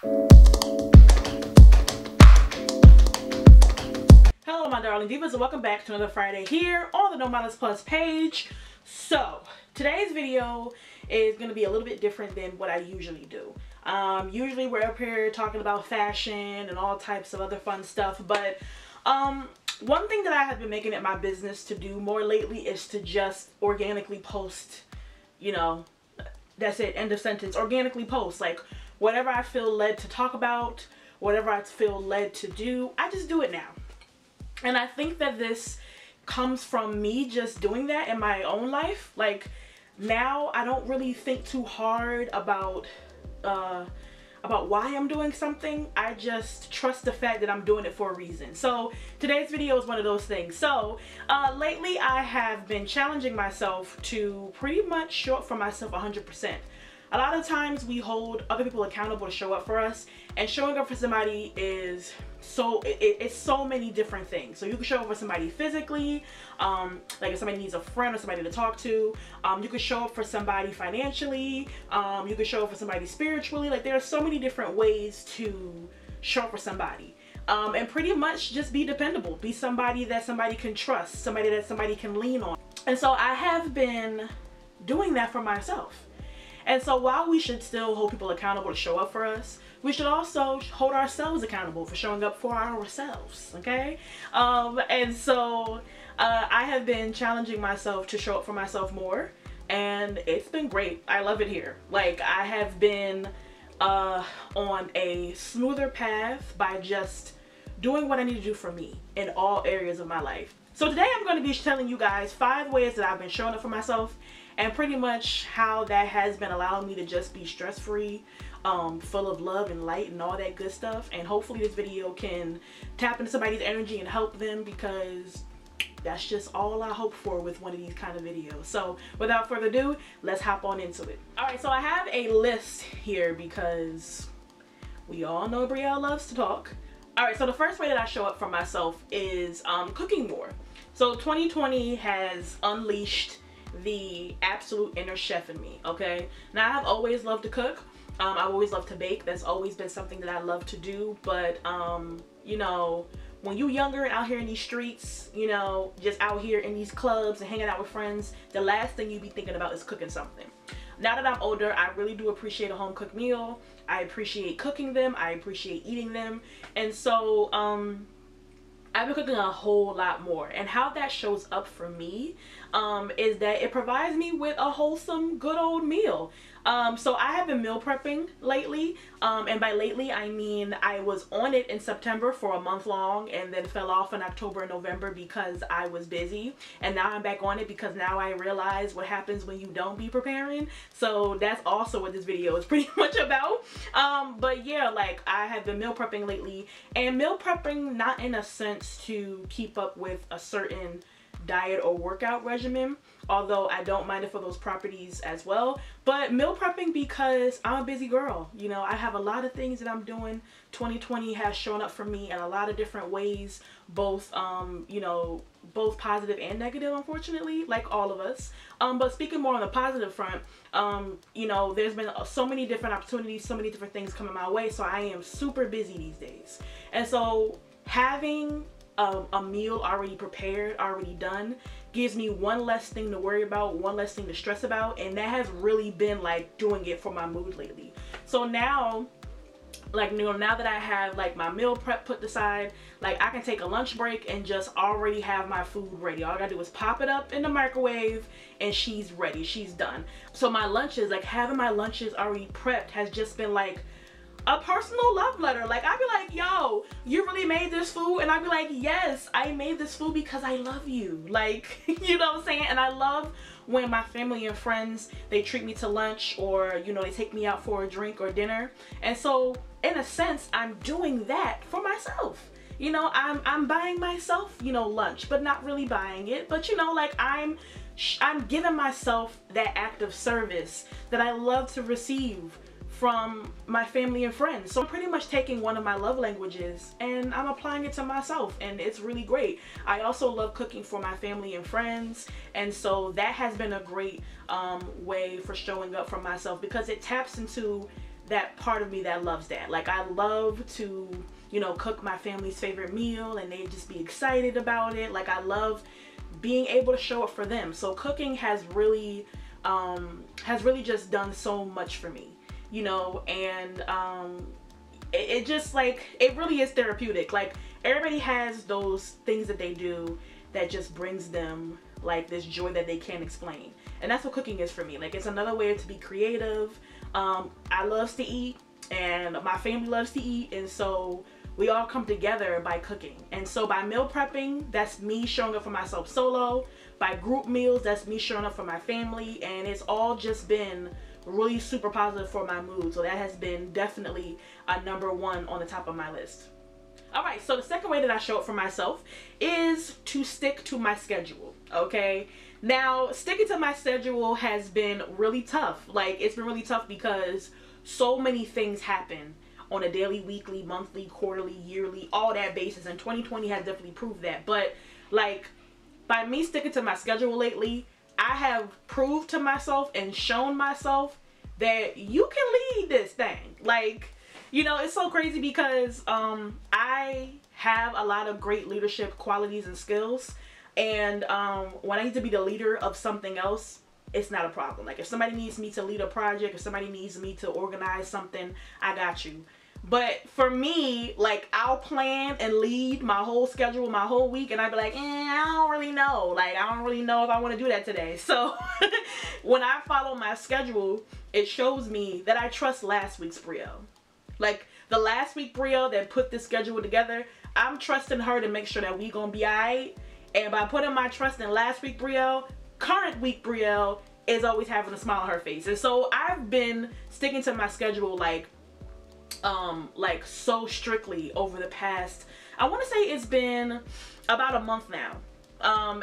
Hello my darling divas, and welcome back to another Friday here on the NoMinusPlus page. So today's video is going to be a little bit different than what I usually do. Usually we're up here talking about fashion and all types of other fun stuff, but one thing that I have been making it my business to do more lately is to just organically post, you know, that's it, end of sentence, organically post, like whatever I feel led to talk about, whatever I feel led to do, I just do it now. And I think that this comes from me just doing that in my own life. Like now I don't really think too hard about why I'm doing something. I just trust the fact that I'm doing it for a reason. So today's video is one of those things. So lately I have been challenging myself to pretty much show up for myself 100%. A lot of times we hold other people accountable to show up for us, and showing up for somebody is it's so many different things. So you can show up for somebody physically, like if somebody needs a friend or somebody to talk to. You can show up for somebody financially. You can show up for somebody spiritually. Like there are so many different ways to show up for somebody. And pretty much just be dependable. Be somebody that somebody can trust, somebody that somebody can lean on. And so I have been doing that for myself. And so while we should still hold people accountable to show up for us, we should also hold ourselves accountable for showing up for ourselves, okay? And so I have been challenging myself to show up for myself more, and it's been great. I love it here. Like I have been on a smoother path by just doing what I need to do for me in all areas of my life. So today I'm going to be telling you guys 5 ways that I've been showing up for myself, and pretty much how that has been allowing me to just be stress-free, full of love and light and all that good stuff. And hopefully this video can tap into somebody's energy and help them, because that's just all I hope for with one of these kind of videos. So without further ado, let's hop on into it. Alright, so I have a list here because we all know Brielle loves to talk. Alright, so the first way that I show up for myself is cooking more. So 2020 has unleashed the absolute inner chef in me, okay? Now I've always loved to cook. I've always loved to bake. That's always been something that I love to do. But you know, when you're younger and out here in these streets, you know, just out here in these clubs and hanging out with friends, the last thing you be thinking about is cooking something. Now that I'm older, I really do appreciate a home cooked meal. I appreciate cooking them. I appreciate eating them. And so I've been cooking a whole lot more, and how that shows up for me is that it provides me with a wholesome, good old meal. So I have been meal prepping lately, and by lately I mean I was on it in September for a month long and then fell off in October and November because I was busy, and now I'm back on it because now I realize what happens when you don't be preparing. So that's also what this video is pretty much about. But yeah, like I have been meal prepping lately, and meal prepping not in a sense to keep up with a certain diet or workout regimen, although I don't mind it for those properties as well, but meal prepping because I'm a busy girl. You know, I have a lot of things that I'm doing. 2020 has shown up for me in a lot of different ways, both you know, both positive and negative, unfortunately, like all of us. But speaking more on the positive front, you know, there's been so many different opportunities, so many different things coming my way, so I am super busy these days. And so having a meal already prepared, already done, gives me one less thing to worry about, one less thing to stress about, and that has really been like doing it for my mood lately. So now, like, you know, now that I have like my meal prep put aside, like I can take a lunch break and just already have my food ready. All I gotta do is pop it up in the microwave and she's ready, she's done. So my lunches, like having my lunches already prepped, has just been like a personal love letter. Like I'd be like, yo, you really made this food? And I'd be like, yes, I made this food because I love you. Like, you know what I'm saying? And I love when my family and friends, they treat me to lunch, or you know, they take me out for a drink or dinner. And so in a sense, I'm doing that for myself. You know, I'm buying myself, you know, lunch, but not really buying it, but you know, like I'm giving myself that act of service that I love to receive from my family and friends. So I'm pretty much taking one of my love languages and I'm applying it to myself, and it's really great. I also love cooking for my family and friends, and so that has been a great way for showing up for myself, because it taps into that part of me that loves that. Like, I love to, you know, cook my family's favorite meal and they just be excited about it. Like, I love being able to show up for them. So cooking has really just done so much for me, you know, and it just, like, it really is therapeutic. Like, everybody has those things that they do that just brings them like this joy that they can't explain, and that's what cooking is for me. Like, it's another way to be creative. I love to eat and my family loves to eat, and so we all come together by cooking. And so by meal prepping, that's me showing up for myself solo. By group meals, that's me showing up for my family, and it's all just been really super positive for my mood. So that has been definitely a #1 on the top of my list. Alright, so the second way that I show up for myself is to stick to my schedule, okay? Now, sticking to my schedule has been really tough. Like, it's been really tough because so many things happen on a daily, weekly, monthly, quarterly, yearly, all that basis, and 2020 has definitely proved that. But, like, by me sticking to my schedule lately, I have proved to myself and shown myself that you can lead this thing. Like, you know, it's so crazy because I have a lot of great leadership qualities and skills, and when I need to be the leader of something else, it's not a problem. Like, if somebody needs me to lead a project, if somebody needs me to organize something, I got you. But for me, like, I'll plan and lead my whole schedule, my whole week, and I'd be like, I don't really know. Like, I don't really know if I want to do that today. So when I follow my schedule, it shows me that I trust last week's Brio. Like, the last week Brio that put this schedule together, I'm trusting her to make sure that we gonna be alright. And by putting my trust in last week Brio, current week Brio is always having a smile on her face. And so I've been sticking to my schedule like so strictly over the past, I want to say it's been about a month now.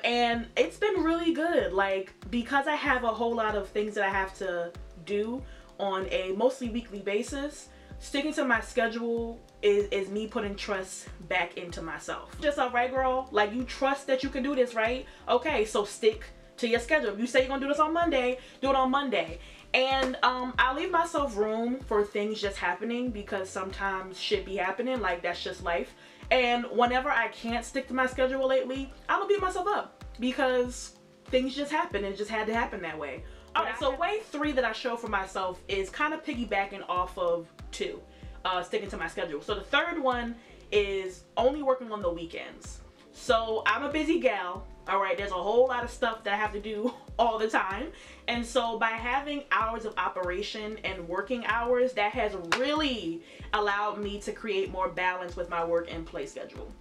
And it's been really good. Like, because I have a whole lot of things that I have to do on a mostly weekly basis, sticking to my schedule is me putting trust back into myself. Just alright, girl, like, you trust that you can do this, right? Okay, so stick to your schedule. If you say you're gonna do this on Monday, do it on Monday. And I leave myself room for things just happening, because sometimes shit be happening. Like, that's just life. And whenever I can't stick to my schedule lately, I'm gonna beat myself up because things just happen, and it just had to happen that way. Alright, so way 3 that I show for myself is kind of piggybacking off of 2, sticking to my schedule. So the third one is only working on the weekends. So I'm a busy gal, alright, there's a whole lot of stuff that I have to do all the time. And so by having hours of operation and working hours, that has really allowed me to create more balance with my work and play schedule.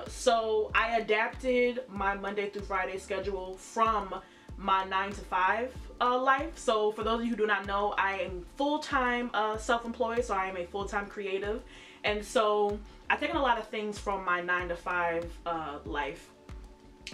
So I adapted my Monday through Friday schedule from my 9 to 5 life. So for those of you who do not know, I am full-time self-employed, so I am a full-time creative. And so I've taken a lot of things from my 9 to 5 life,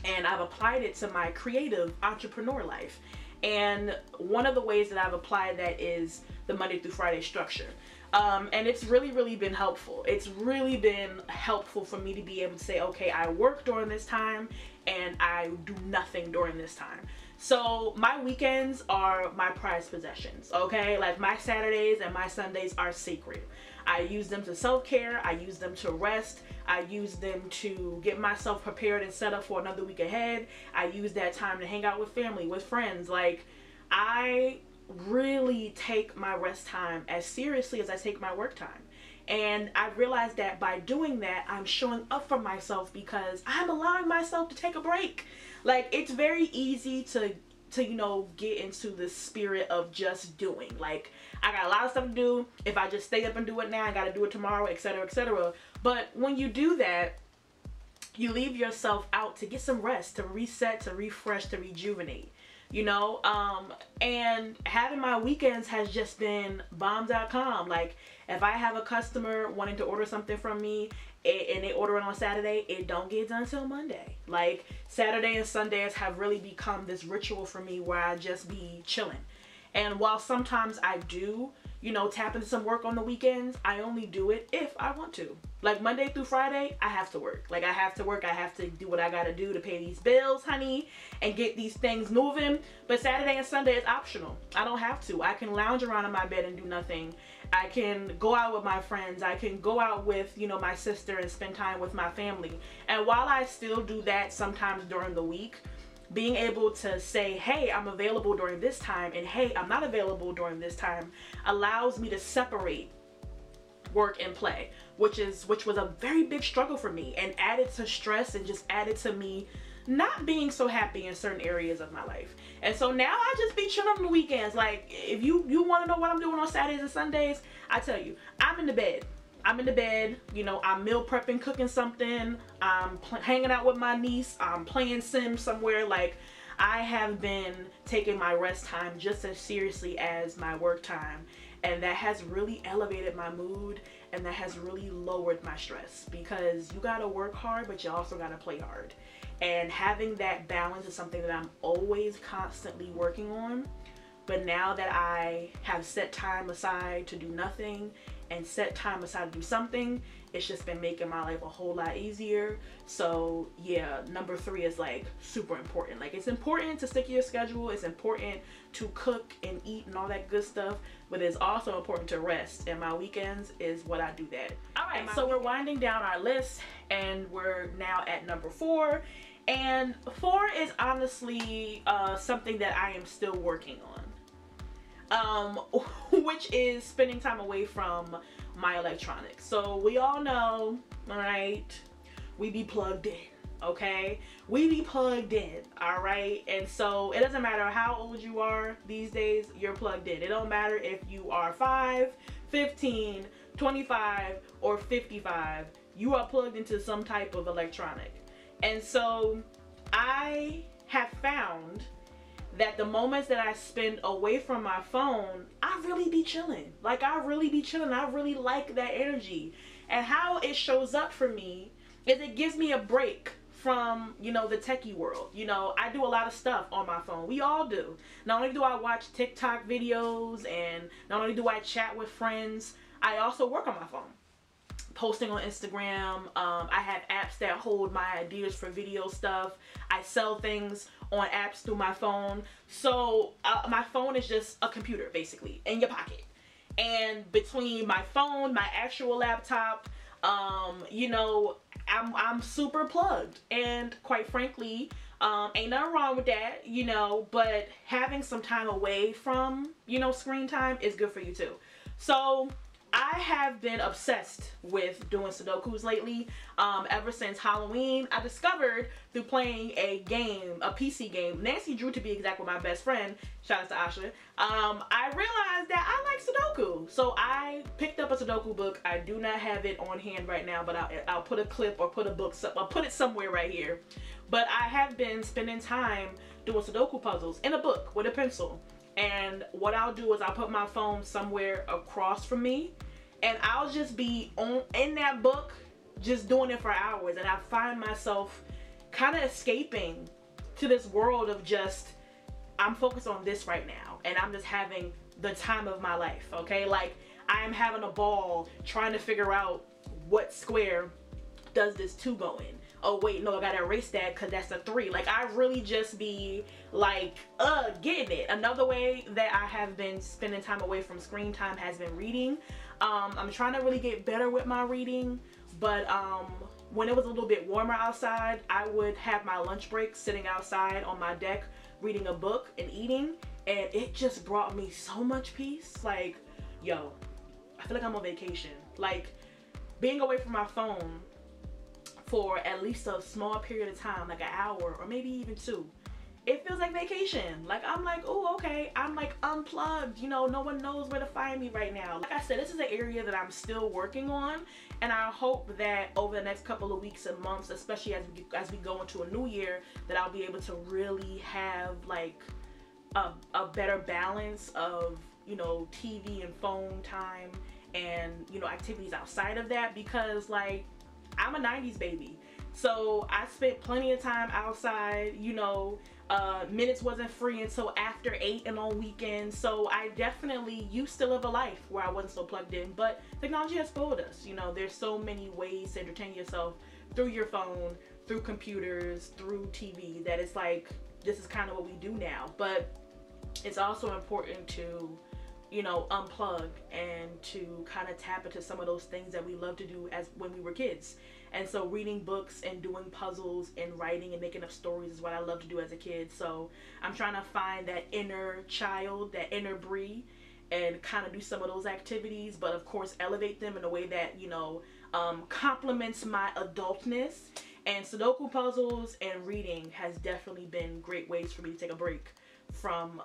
and I've applied it to my creative entrepreneur life. And one of the ways that I've applied that is the Monday through Friday structure. And it's really been helpful. It's really been helpful for me to be able to say, okay, I work during this time and I do nothing during this time. So my weekends are my prized possessions, okay? Like, my Saturdays and my Sundays are sacred. I use them to self-care, I use them to rest, I use them to get myself prepared and set up for another week ahead. I use that time to hang out with family, with friends. Like, I really take my rest time as seriously as I take my work time. And I realized that by doing that, I'm showing up for myself because I'm allowing myself to take a break. Like, it's very easy to you know, get into the spirit of just doing. Like, I got a lot of stuff to do. If I just stay up and do it now, I gotta do it tomorrow, etc., etc. But when you do that, you leave yourself out to get some rest, to reset, to refresh, to rejuvenate. You know, and having my weekends has just been bomb.com. Like, if I have a customer wanting to order something from me and they order it on Saturday, it don't get done till Monday. Like, Saturday and Sundays have really become this ritual for me where I just be chilling. And while sometimes I do you know, tap into some work on the weekends. I only do it if I want to. Like Monday through Friday, I have to work. Like I have to work. I have to do what I gotta do to pay these bills, honey, and get these things moving. But Saturday and Sunday is optional. I don't have to. I can lounge around in my bed and do nothing. I can go out with my friends. I can go out with, you know, my sister and spend time with my family. And while I still do that sometimes during the week, being able to say, hey, I'm available during this time, and hey, I'm not available during this time, allows me to separate work and play, which was a very big struggle for me, and added to stress and just added to me not being so happy in certain areas of my life. And so now I just be chilling on the weekends. Like if you want to know what I'm doing on Saturdays and Sundays, I tell you, I'm in the bed. I'm in the bed, you know, I'm meal prepping, cooking something, I'm hanging out with my niece, I'm playing Sims somewhere. Like I have been taking my rest time just as seriously as my work time, and that has really elevated my mood, and that has really lowered my stress, because you gotta work hard, but you also gotta play hard. And having that balance is something that I'm always constantly working on. But now that I have set time aside to do nothing and set time aside to do something, it's just been making my life a whole lot easier. So yeah, number 3 is like super important. Like it's important to stick to your schedule. It's important to cook and eat and all that good stuff, but it's also important to rest. And my weekends is what I do that. All right, so we're winding down our list, and we're now at number 4. And 4 is honestly something that I am still working on, which is spending time away from my electronics. So we all know, all right, we be plugged in, okay? We be plugged in, all right? And so it doesn't matter how old you are these days, you're plugged in. It don't matter if you are 5, 15, 25, or 55, you are plugged into some type of electronic. And so I have found that the moments that I spend away from my phone, I really be chilling. Like I really be chilling. I really like that energy. And how it shows up for me is it gives me a break from, you know, the techie world. You know, I do a lot of stuff on my phone. We all do. Not only do I watch TikTok videos, and not only do I chat with friends, I also work on my phone. Posting on Instagram. I have apps that hold my ideas for video stuff. I sell things on apps through my phone. So my phone is just a computer basically in your pocket. And between my phone, my actual laptop, you know, I'm super plugged. And quite frankly, ain't nothing wrong with that, you know, but having some time away from, you know, screen time is good for you too. So I have been obsessed with doing Sudokus lately. Ever since Halloween, I discovered through playing a game, a PC game, Nancy Drew to be exact, with my best friend, shout out to Asha, I realized that I like Sudoku. So I picked up a Sudoku book. I do not have it on hand right now, but I'll put a clip or put a book, I'll put it somewhere right here. But I have been spending time doing Sudoku puzzles in a book with a pencil. And what I'll do is I'll put my phone somewhere across from me, and I'll just be in that book just doing it for hours. And I find myself kind of escaping to this world of just, I'm focused on this right now, and I'm just having the time of my life, okay? Like I'm having a ball trying to figure out what square does this 2 go in. Oh wait, no, I gotta erase that because that's a 3. Like I really just be like getting it. Another way that I have been spending time away from screen time has been reading. I'm trying to really get better with my reading, but when it was a little bit warmer outside, I would have my lunch break sitting outside on my deck reading a book and eating, and it just brought me so much peace. Like, yo, I feel like I'm on vacation. Like being away from my phone for at least a small period of time, like an hour or maybe even 2, it feels like vacation. Like I'm like, oh, okay, I'm like unplugged, you know, no one knows where to find me right now. Like I said, this is an area that I'm still working on, and I hope that over the next couple of weeks and months, especially as we go into a new year, that I'll be able to really have like a better balance of, you know, TV and phone time and, you know, activities outside of that. Because like I'm a 90s baby, so I spent plenty of time outside, you know, minutes wasn't free until after 8 and on weekends. So I definitely used to live a life where I wasn't so plugged in, but technology has spoiled us. You know, there's so many ways to entertain yourself through your phone, through computers, through TV, that it's like, this is kind of what we do now. But it's also important to, you know, unplug and to kind of tap into some of those things that we love to do as when we were kids. And so reading books and doing puzzles and writing and making up stories is what I love to do as a kid. So I'm trying to find that inner child, that inner Bree, and kind of do some of those activities, but of course elevate them in a way that, you know, complements my adultness. And Sudoku puzzles and reading has definitely been great ways for me to take a break from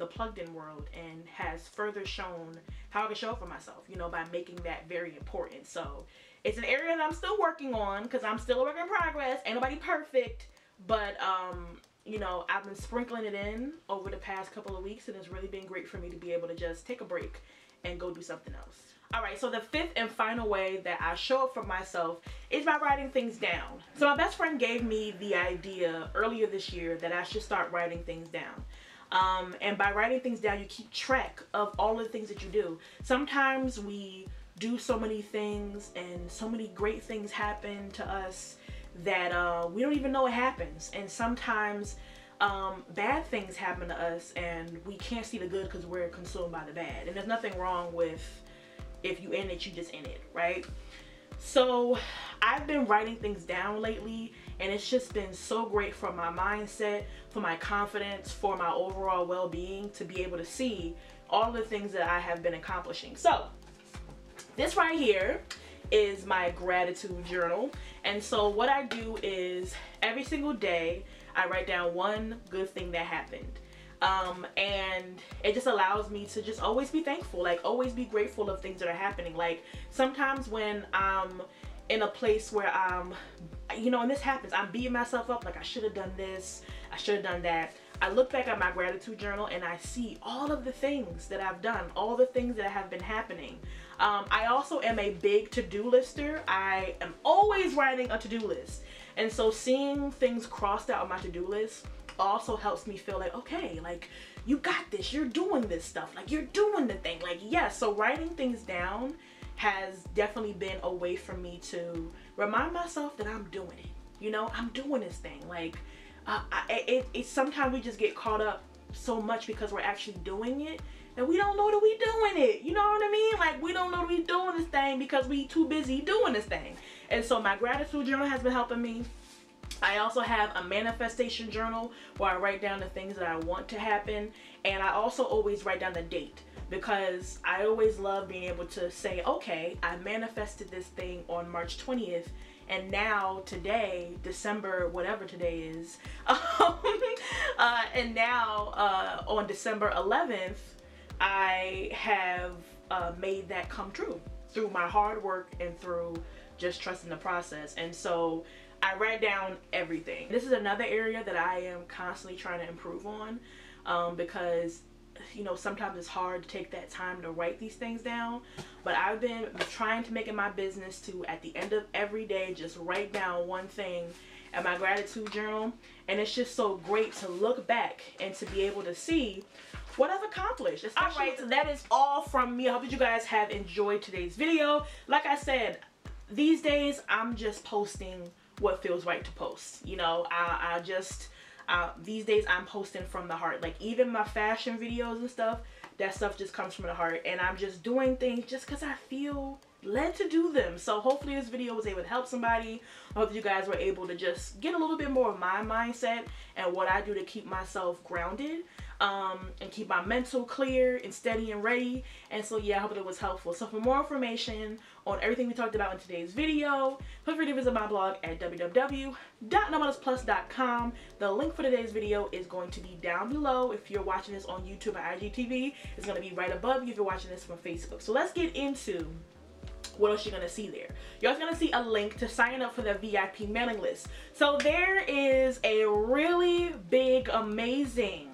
the plugged in world, and has further shown how I can show up for myself, you know, by making that very important. So it's an area that I'm still working on, because I'm still a work in progress. Ain't nobody perfect, but you know, I've been sprinkling it in over the past couple of weeks, and it's really been great for me to be able to just take a break and go do something else. Alright, so the fifth and final way that I show up for myself is by writing things down. So my best friend gave me the idea earlier this year that I should start writing things down. And by writing things down, you keep track of all of the things that you do. Sometimes we do so many things and so many great things happen to us that we don't even know it happens. And sometimes bad things happen to us and we can't see the good because we're consumed by the bad. And there's nothing wrong with, if you in it, you just in it, right? So I've been writing things down lately, and it's just been so great for my mindset, for my confidence, for my overall well-being, to be able to see all the things that I have been accomplishing. So this right here is my gratitude journal. And so what I do is every single day I write down one good thing that happened. And it just allows me to just always be thankful, like always be grateful of things that are happening. Like sometimes when I'm in a place where I'm, you know, and this happens, I'm beating myself up, like I should have done this, I should have done that. I look back at my gratitude journal and I see all of the things that I've done, all the things that have been happening. I also am a big to-do lister. I am always writing a to-do list. And so seeing things crossed out on my to-do list also helps me feel like, okay, like you got this, you're doing this stuff, like you're doing the thing, like yes. So writing things down has definitely been a way for me to remind myself that I'm doing it, you know, I'm doing this thing. Like it's sometimes we just get caught up so much because we're actually doing it and we don't know that we doing it, you know what I mean? Like we don't know that we doing this thing because we too busy doing this thing. And so my gratitude journal has been helping me. I also have a manifestation journal where I write down the things that I want to happen, and I also always write down the date, because I always love being able to say, okay, I manifested this thing on March 20th, and now today, December, whatever today is, and now on December 11th, I have made that come true through my hard work and through just trusting the process. And so I write down everything. This is another area that I am constantly trying to improve on, because you know, sometimes it's hard to take that time to write these things down, but I've been trying to make it my business to, at the end of every day, just write down one thing in my gratitude journal. And it's just so great to look back and to be able to see what I've accomplished. Alright, so that is all from me. I hope that you guys have enjoyed today's video. Like I said, these days I'm just posting what feels right to post. You know, these days I'm posting from the heart. Like even my fashion videos and stuff, that stuff just comes from the heart, and I'm just doing things just because I feel led to do them. So hopefully this video was able to help somebody. I hope you guys were able to just get a little bit more of my mindset and what I do to keep myself grounded, and keep my mental clear and steady and ready. And so yeah, I hope it was helpful. So for more information on everything we talked about in today's video, feel free to visit my blog at www.NoMinusPlus.com. The link for today's video is going to be down below. If you're watching this on YouTube or IGTV, it's going to be right above you if you're watching this from Facebook. So let's get into what else you're gonna see there. You're also gonna see a link to sign up for the VIP mailing list. So there is a really big, amazing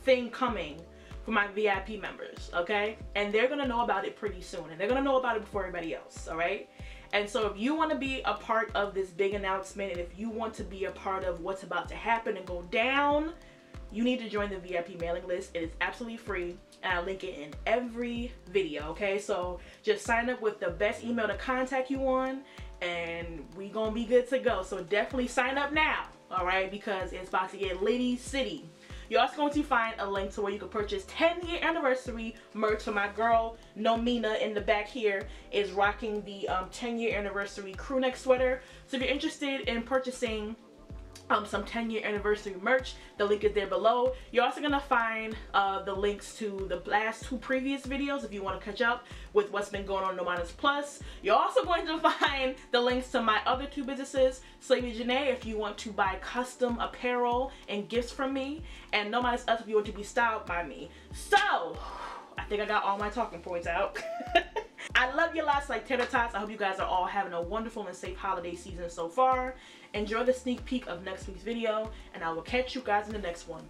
thing coming for my VIP members, okay? And they're gonna know about it pretty soon, and they're gonna know about it before everybody else, all right? And so if you want to be a part of this big announcement, and if you want to be a part of what's about to happen and go down, you need to join the VIP mailing list. It is absolutely free, and I link it in every video, okay? So just sign up with the best email to contact you on, and we gonna be good to go. So definitely sign up now, all right? Because it's about to get litty city. You're also going to find a link to where you can purchase 10-year anniversary merch. So my girl Nomina in the back here is rocking the 10-year anniversary crew neck sweater. So if you're interested in purchasing some 10-year anniversary merch, the link is there below. You're also gonna find the links to the last 2 previous videos if you want to catch up with what's been going on NoMinusPlus. You're also going to find the links to my other 2 businesses, Slavey Janae, if you want to buy custom apparel and gifts from me, and NoMinusPlus if you want to be styled by me. So I think I got all my talking points out. I love you lots like tater tots. I hope you guys are all having a wonderful and safe holiday season so far. Enjoy the sneak peek of next week's video, and I will catch you guys in the next one.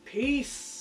Peace.